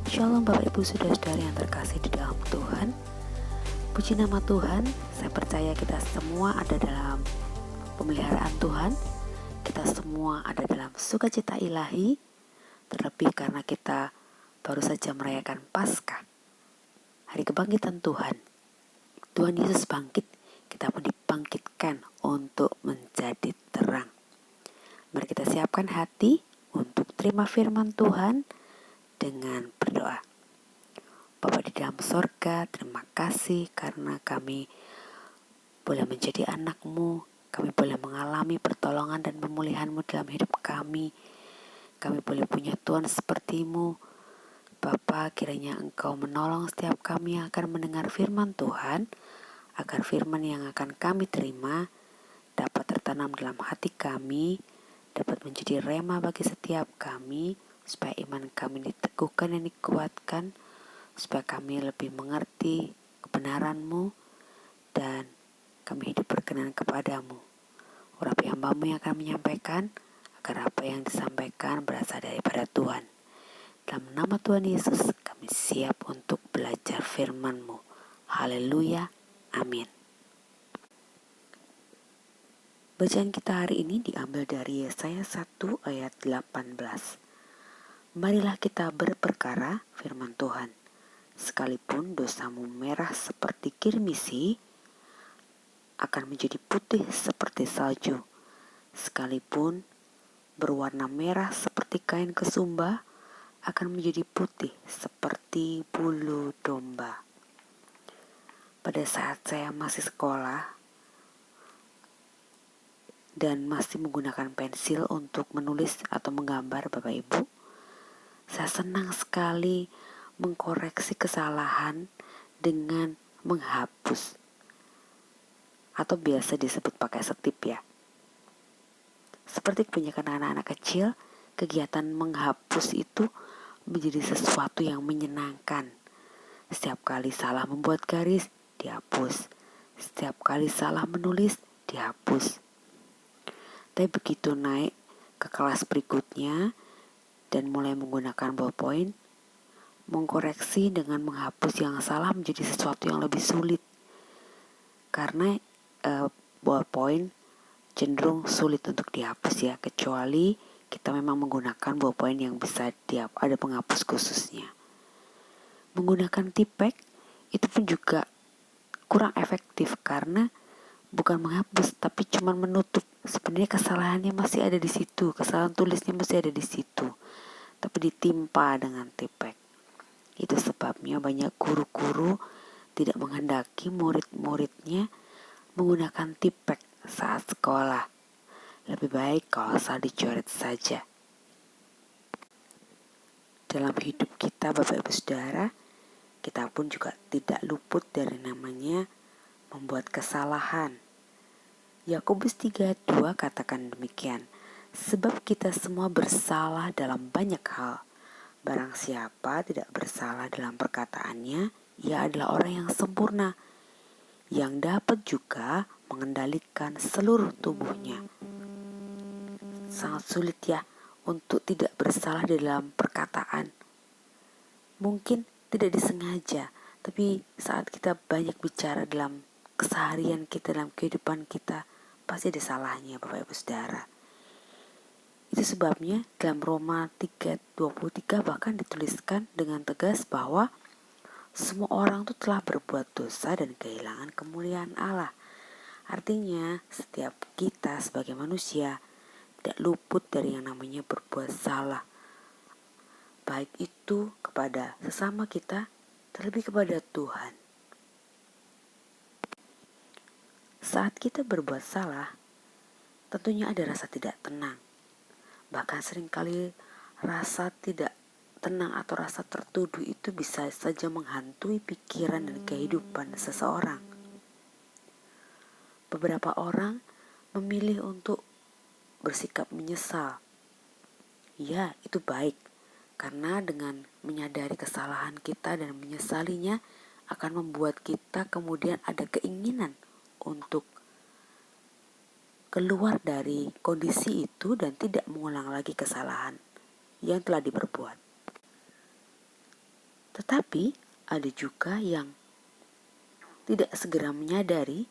Shalom Bapak Ibu Saudara-saudari yang terkasih di dalam Tuhan. Puji nama Tuhan. Saya percaya kita semua ada dalam pemeliharaan Tuhan. Kita semua ada dalam sukacita ilahi. Terlebih karena kita baru saja merayakan Paskah, hari kebangkitan Tuhan. Tuhan Yesus bangkit, kita pun dibangkitkan untuk menjadi terang. Mari kita siapkan hati untuk terima firman Tuhan dengan berdoa. Bapa di dalam sorga, terima kasih karena kami boleh menjadi anak-Mu, kami boleh mengalami pertolongan dan pemulihan-Mu dalam hidup kami. Kami boleh punya Tuhan seperti-Mu. Bapa, kiranya Engkau menolong setiap kami yang akan mendengar firman Tuhan, agar firman yang akan kami terima dapat tertanam dalam hati kami, dapat menjadi rema bagi setiap kami, supaya iman kami diteguhkan dan dikuatkan, supaya kami lebih mengerti kebenaran-Mu, dan kami hidup berkenan kepadamu. Urapi hamba-Mu yang akan menyampaikan, agar apa yang disampaikan berasal daripada Tuhan. Dalam nama Tuhan Yesus, kami siap untuk belajar firman-Mu. Haleluya, amin. Bacaan kita hari ini diambil dari Yesaya 1 ayat 18. Marilah kita berperkara, firman Tuhan. Sekalipun dosamu merah seperti kirmisi, akan menjadi putih seperti salju. Sekalipun berwarna merah seperti kain kesumba, akan menjadi putih seperti bulu domba. Pada saat saya masih sekolah dan masih menggunakan pensil untuk menulis atau menggambar, Bapak Ibu, saya senang sekali mengkoreksi kesalahan dengan menghapus, atau biasa disebut pakai setip ya. Seperti kebanyakan anak-anak kecil, kegiatan menghapus itu menjadi sesuatu yang menyenangkan. Setiap kali salah membuat garis, dihapus. Setiap kali salah menulis, dihapus. Tapi begitu naik ke kelas berikutnya dan mulai menggunakan ballpoint, mengkoreksi dengan menghapus yang salah menjadi sesuatu yang lebih sulit. Karena ballpoint cenderung sulit untuk dihapus ya, kecuali kita memang menggunakan ballpoint yang bisa ada penghapus khususnya. Menggunakan tipek itu pun juga kurang efektif karena bukan menghapus tapi cuma menutup. Sebenarnya kesalahannya masih ada di situ, kesalahan tulisnya masih ada di situ, tapi ditimpa dengan tipek. Itu sebabnya banyak guru-guru tidak menghendaki murid-muridnya menggunakan tipek saat sekolah. Lebih baik kalau asal dicoret saja. Dalam hidup kita, Bapak Ibu Saudara, kita pun juga tidak luput dari namanya membuat kesalahan. Yakobus 3:2 katakan demikian, sebab kita semua bersalah dalam banyak hal. Barang siapa tidak bersalah dalam perkataannya, ia adalah orang yang sempurna, yang dapat juga mengendalikan seluruh tubuhnya. Sangat sulit ya untuk tidak bersalah dalam perkataan. Mungkin tidak disengaja, tapi saat kita banyak bicara dalam keseharian kita, dalam kehidupan kita, pasti ada salahnya, Bapak Ibu Saudara. Itu sebabnya dalam Roma 3:23 bahkan dituliskan dengan tegas bahwa semua orang itu telah berbuat dosa dan kehilangan kemuliaan Allah. Artinya setiap kita sebagai manusia tidak luput dari yang namanya berbuat salah. Baik itu kepada sesama kita, terlebih kepada Tuhan. Saat kita berbuat salah, tentunya ada rasa tidak tenang. Bahkan seringkali rasa tidak tenang atau rasa tertuduh itu bisa saja menghantui pikiran dan kehidupan seseorang. Beberapa orang memilih untuk bersikap menyesal. Ya, itu baik, karena dengan menyadari kesalahan kita dan menyesalinya akan membuat kita kemudian ada keinginan untuk keluar dari kondisi itu dan tidak mengulang lagi kesalahan yang telah diperbuat. Tetapi ada juga yang tidak segera menyadari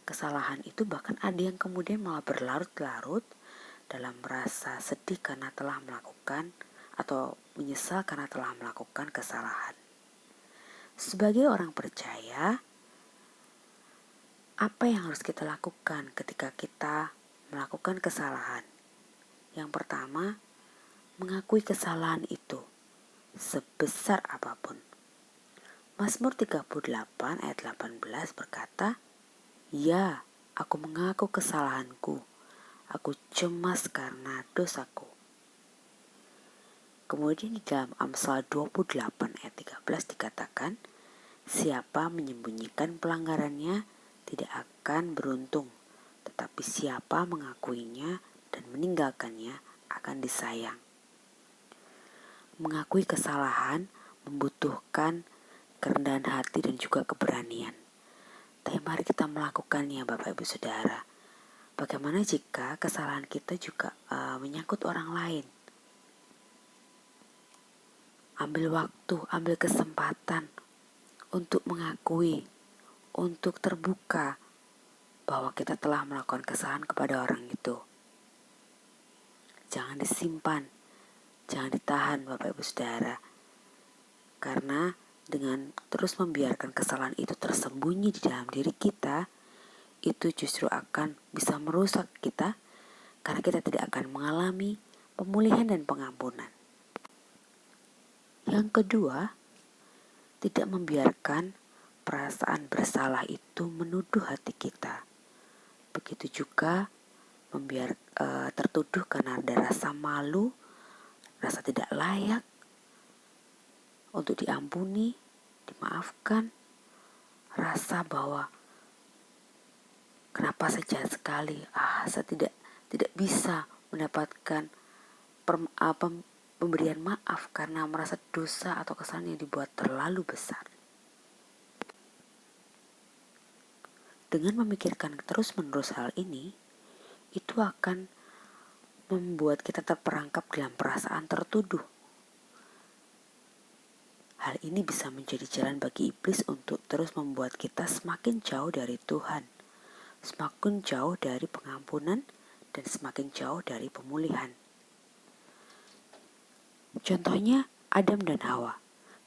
kesalahan itu, bahkan ada yang kemudian malah berlarut-larut dalam rasa sedih karena telah melakukan atau menyesal karena telah melakukan kesalahan. Sebagai orang percaya, apa yang harus kita lakukan ketika kita melakukan kesalahan? Yang pertama, mengakui kesalahan itu sebesar apapun. Mazmur 38 ayat 18 berkata, "Ya, aku mengaku kesalahanku. Aku cemas karena dosaku." Kemudian di dalam Amsal 28 ayat 13 dikatakan, "Siapa menyembunyikan pelanggarannya tidak akan beruntung, tetapi siapa mengakuinya dan meninggalkannya akan disayang." Mengakui kesalahan membutuhkan kerendahan hati dan juga keberanian. Tapi mari kita melakukannya, Bapak Ibu Saudara. Bagaimana jika kesalahan kita juga menyangkut orang lain? Ambil waktu, ambil kesempatan untuk mengakui, untuk terbuka bahwa kita telah melakukan kesalahan kepada orang itu. Jangan disimpan, jangan ditahan, Bapak Ibu Saudara. Karena dengan terus membiarkan kesalahan itu tersembunyi di dalam diri kita, itu justru akan bisa merusak kita, karena kita tidak akan mengalami pemulihan dan pengampunan. Yang kedua, tidak membiarkan perasaan bersalah itu menuduh hati kita. Begitu juga tertuduh karena ada rasa malu, rasa tidak layak untuk diampuni, dimaafkan, rasa bahwa kenapa saya jahat sekali, saya tidak bisa mendapatkan pemberian maaf karena merasa dosa atau kesalahan yang dibuat terlalu besar. Dengan memikirkan terus-menerus hal ini, itu akan membuat kita terperangkap dalam perasaan tertuduh. Hal ini bisa menjadi jalan bagi iblis untuk terus membuat kita semakin jauh dari Tuhan, semakin jauh dari pengampunan, dan semakin jauh dari pemulihan. Contohnya Adam dan Hawa,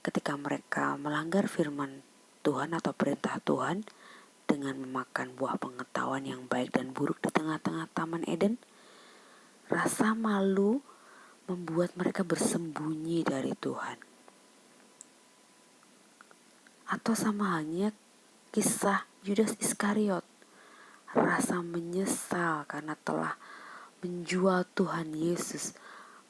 ketika mereka melanggar firman Tuhan atau perintah Tuhan dengan memakan buah pengetahuan yang baik dan buruk di tengah-tengah Taman Eden, rasa malu membuat mereka bersembunyi dari Tuhan. Atau sama halnya kisah Yudas Iskariot, rasa menyesal karena telah menjual Tuhan Yesus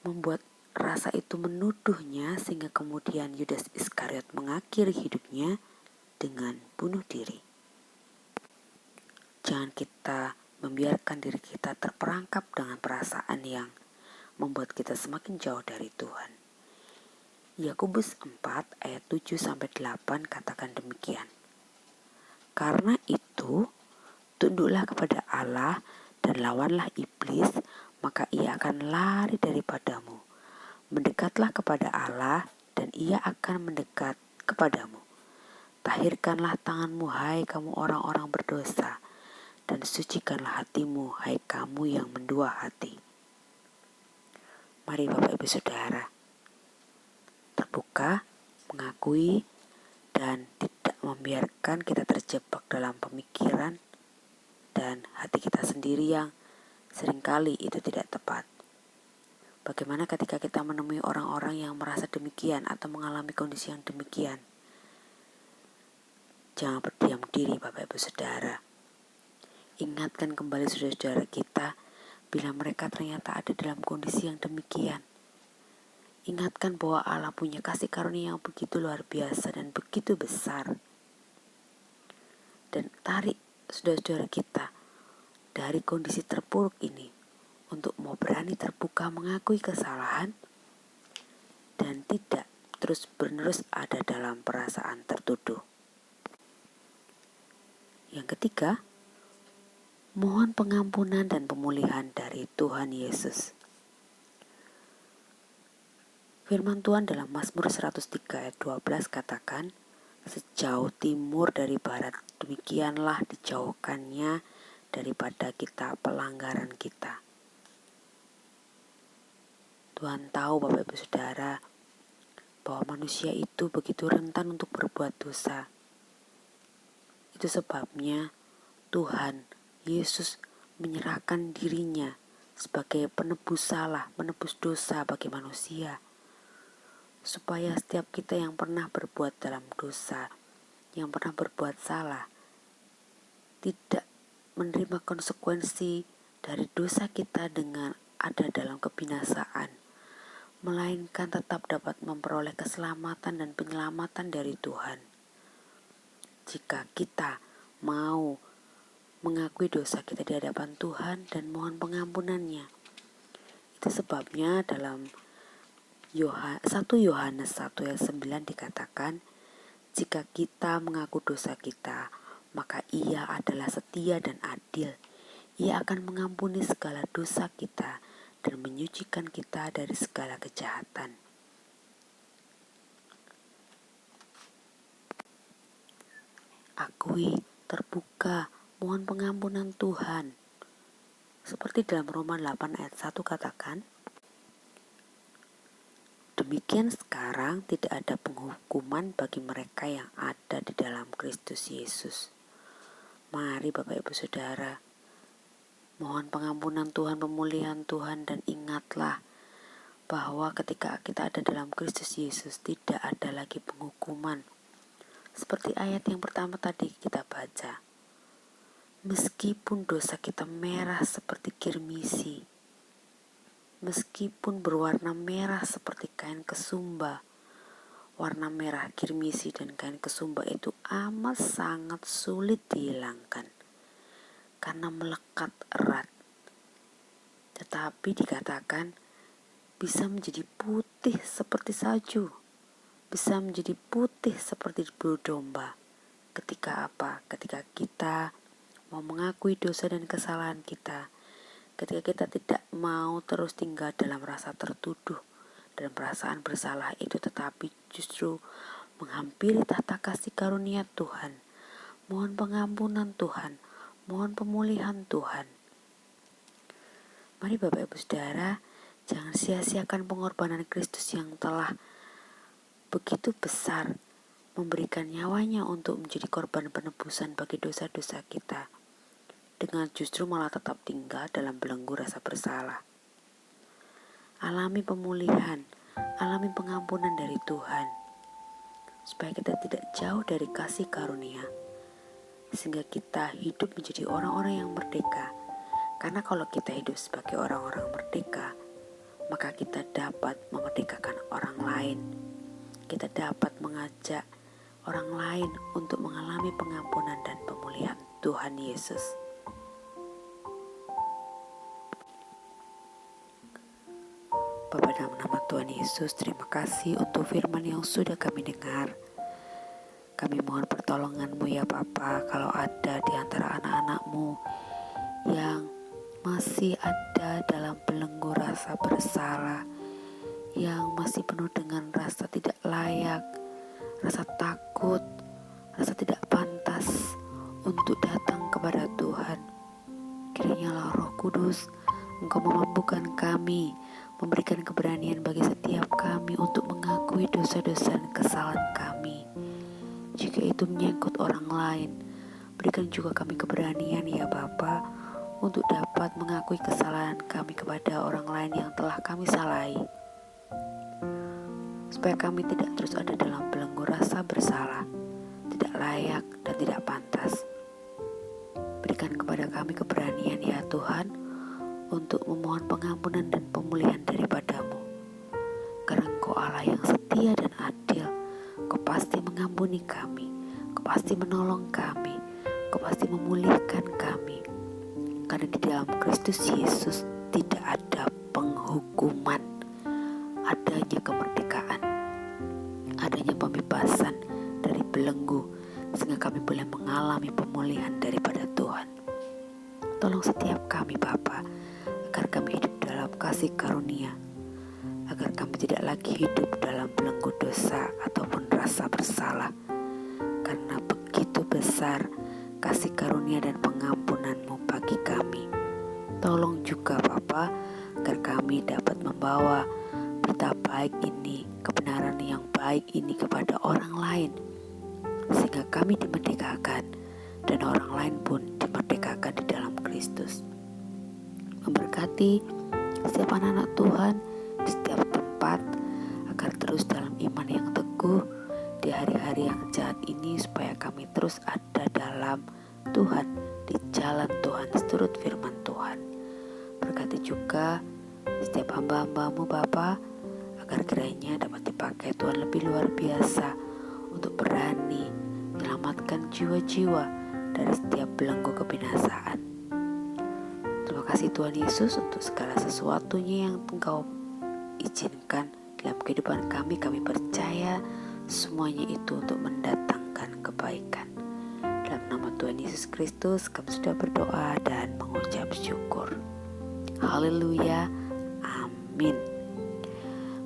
membuat rasa itu menuduhnya, sehingga kemudian Yudas Iskariot mengakhiri hidupnya dengan bunuh diri. Jangan kita membiarkan diri kita terperangkap dengan perasaan yang membuat kita semakin jauh dari Tuhan. Yakobus 4 ayat 7-8 katakan demikian. Karena itu, tunduklah kepada Allah dan lawanlah iblis, maka ia akan lari daripadamu. Mendekatlah kepada Allah dan ia akan mendekat kepadamu. Tahirkanlah tanganmu, hai kamu orang-orang berdosa, dan sucikanlah hatimu, hai kamu yang mendua hati. Mari Bapak Ibu Saudara, terbuka, mengakui, dan tidak membiarkan kita terjebak dalam pemikiran dan hati kita sendiri yang seringkali itu tidak tepat. Bagaimana ketika kita menemui orang-orang yang merasa demikian atau mengalami kondisi yang demikian? Jangan berdiam diri, Bapak Ibu Saudara. Ingatkan kembali saudara-saudara kita bila mereka ternyata ada dalam kondisi yang demikian. Ingatkan bahwa Allah punya kasih karunia yang begitu luar biasa dan begitu besar. Dan tarik saudara-saudara kita dari kondisi terpuruk ini untuk mau berani terbuka mengakui kesalahan dan tidak terus-menerus ada dalam perasaan tertuduh. Yang ketiga, mohon pengampunan dan pemulihan dari Tuhan Yesus. Firman Tuhan dalam Mazmur 103 ayat 12 katakan, sejauh timur dari barat, demikianlah dijauhkannya daripada kita pelanggaran kita. Tuhan tahu Bapak Ibu Saudara, bahwa manusia itu begitu rentan untuk berbuat dosa. Itu sebabnya Tuhan Yesus menyerahkan dirinya sebagai penebus salah, menebus dosa bagi manusia. Supaya setiap kita yang pernah berbuat dalam dosa, yang pernah berbuat salah, tidak menerima konsekuensi dari dosa kita dengan ada dalam kebinasaan, melainkan tetap dapat memperoleh keselamatan dan penyelamatan dari Tuhan. Jika kita mau mengakui dosa kita di hadapan Tuhan dan mohon pengampunannya. Itu sebabnya dalam 1 Yohanes 1 ayat 9 dikatakan, jika kita mengaku dosa kita, maka Ia adalah setia dan adil. Ia akan mengampuni segala dosa kita dan menyucikan kita dari segala kejahatan. Akui, terbuka, mohon pengampunan Tuhan. Seperti dalam Roma 8 ayat 1 katakan, demikian sekarang tidak ada penghukuman bagi mereka yang ada di dalam Kristus Yesus. Mari Bapak Ibu Saudara, mohon pengampunan Tuhan, pemulihan Tuhan, dan ingatlah bahwa ketika kita ada dalam Kristus Yesus tidak ada lagi penghukuman. Seperti ayat yang pertama tadi kita baca, meskipun dosa kita merah seperti kirmisi, meskipun berwarna merah seperti kain kesumba, warna merah kirmisi dan kain kesumba itu amat sangat sulit dihilangkan karena melekat erat. Tetapi dikatakan bisa menjadi putih seperti salju, bisa menjadi putih seperti bulu domba. Ketika apa? Ketika kita mau mengakui dosa dan kesalahan kita, ketika kita tidak mau terus tinggal dalam rasa tertuduh dan perasaan bersalah itu, tetapi justru menghampiri tahta kasih karunia Tuhan, mohon pengampunan Tuhan, mohon pemulihan Tuhan. Mari Bapak Ibu Saudara, jangan sia-siakan pengorbanan Kristus yang telah begitu besar, memberikan nyawanya untuk menjadi korban penebusan bagi dosa-dosa kita, dengan justru malah tetap tinggal dalam belenggu rasa bersalah. Alami pemulihan, alami pengampunan dari Tuhan, supaya kita tidak jauh dari kasih karunia, sehingga kita hidup menjadi orang-orang yang merdeka. Karena kalau kita hidup sebagai orang-orang merdeka, maka kita dapat memerdekakan orang lain. Kita dapat mengajak orang lain untuk mengalami pengampunan dan pemulihan Tuhan Yesus. Bapa, dalam nama Tuhan Yesus, terima kasih untuk firman yang sudah kami dengar. Kami mohon pertolongan-Mu ya Bapa, kalau ada di antara anak-anak-Mu yang masih ada dalam belenggu rasa bersalah, yang masih penuh dengan rasa tidak layak, rasa takut, rasa tidak pantas untuk datang kepada Tuhan. Kiranya Roh Kudus, Engkau memampukan kami, memberikan keberanian bagi setiap kami untuk mengakui dosa-dosa dan kesalahan kami. Jika itu menyangkut orang lain, berikan juga kami keberanian ya Bapa, untuk dapat mengakui kesalahan kami kepada orang lain yang telah kami salahi. Supaya kami tidak terus ada dalam belenggu rasa bersalah, tidak layak dan tidak pantas. Berikan kepada kami keberanian ya Tuhan, untuk memohon pengampunan dan pemulihan daripada-Mu. Karena Engkau Allah yang setia dan adil, Engkau pasti mengampuni kami, Engkau pasti menolong kami, Engkau pasti memulihkan kami. Karena di dalam Kristus Yesus tidak ada penghukuman, adanya kemerdekaan, adanya pembebasan dari belenggu, sehingga kami boleh mengalami pemulihan daripada Tuhan. Tolong setiap kami Bapa, agar kami hidup dalam kasih karunia, agar kami tidak lagi hidup dalam belenggu dosa ataupun rasa bersalah, karena begitu besar kasih karunia dan pengampunan-Mu bagi kami. Tolong juga Bapa, agar kami dapat membawa berita baik ini, kebenaran yang baik ini kepada orang lain, sehingga kami dimerdekakan dan orang lain pun dimerdekakan di dalam Kristus. Memberkati setiap anak-anak Tuhan di setiap tempat, agar terus dalam iman yang teguh di hari-hari yang jahat ini, supaya kami terus ada dalam Tuhan, di jalan Tuhan, seturut firman Tuhan. Berkati juga setiap hamba-hamba-Mu Bapa, agar kiranya dapat dipakai Tuhan lebih luar biasa untuk berani menyelamatkan jiwa-jiwa dari setiap belenggu kebinasaan. Terima kasih Tuhan Yesus untuk segala sesuatunya yang Engkau izinkan dalam kehidupan kami. Kami percaya semuanya itu untuk mendatangkan kebaikan. Dalam nama Tuhan Yesus Kristus kami sudah berdoa dan mengucap syukur. Haleluya, amin.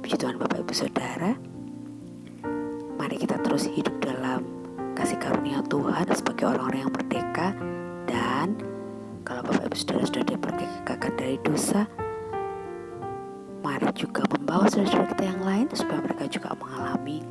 Puji Tuhan Bapak Ibu Saudara, mari kita terus hidup dalam kasih karunia Tuhan sebagai orang-orang yang merdeka. Dan kalau Bapak Ibu Saudara sudah dimerdekakan dari dosa, mari juga membawa saudara-saudara kita yang lain supaya mereka juga mengalami